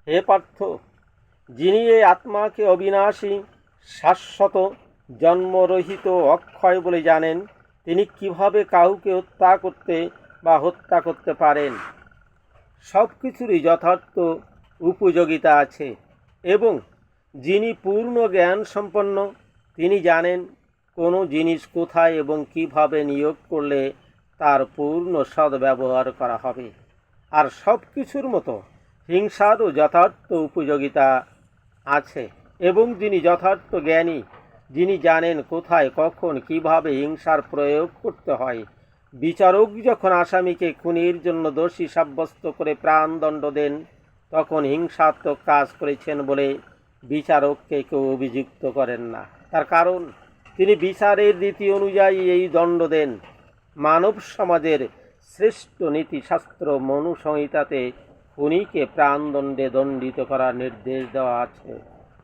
হে পার্থ, যিনি এই আত্মাকে অবিনাশী, শাশ্বত, জন্মরহিত, অক্ষয় বলে জানেন, তিনি কিভাবে কাউকে হত্যা করতে পারেন? সব কিছুরই যথার্থ উপযোগিতা আছে, এবং যিনি পূর্ণ জ্ঞান সম্পন্ন, তিনি জানেন কোনো জিনিস কোথায় এবং কিভাবে নিয়োগ করলে তার পূর্ণ সদ্ব্যবহার করা হবে। আর সব কিছুর মতো হিংসারও যথার্থ উপযোগিতা আছে, এবং যিনি যথার্থ জ্ঞানী, যিনি জানেন কোথায়, কখন, কিভাবে হিংসার প্রয়োগ করতে হয়। বিচারক যখন আসামিকে খুনের জন্য দোষী সাব্যস্ত করে প্রাণদণ্ড দেন, তখন হিংসাত্মক কাজ করেছেন বলে বিচারককে কেউ অভিযুক্ত করেন না। তার কারণ, তিনি বিচারের রীতি অনুযায়ী এই দণ্ড দেন। মানব সমাজের শ্রেষ্ঠ নীতিশাস্ত্র মনুসংহিতাতে খুনিকে প্রাণদণ্ডে দণ্ডিত করার নির্দেশ দেওয়া আছে।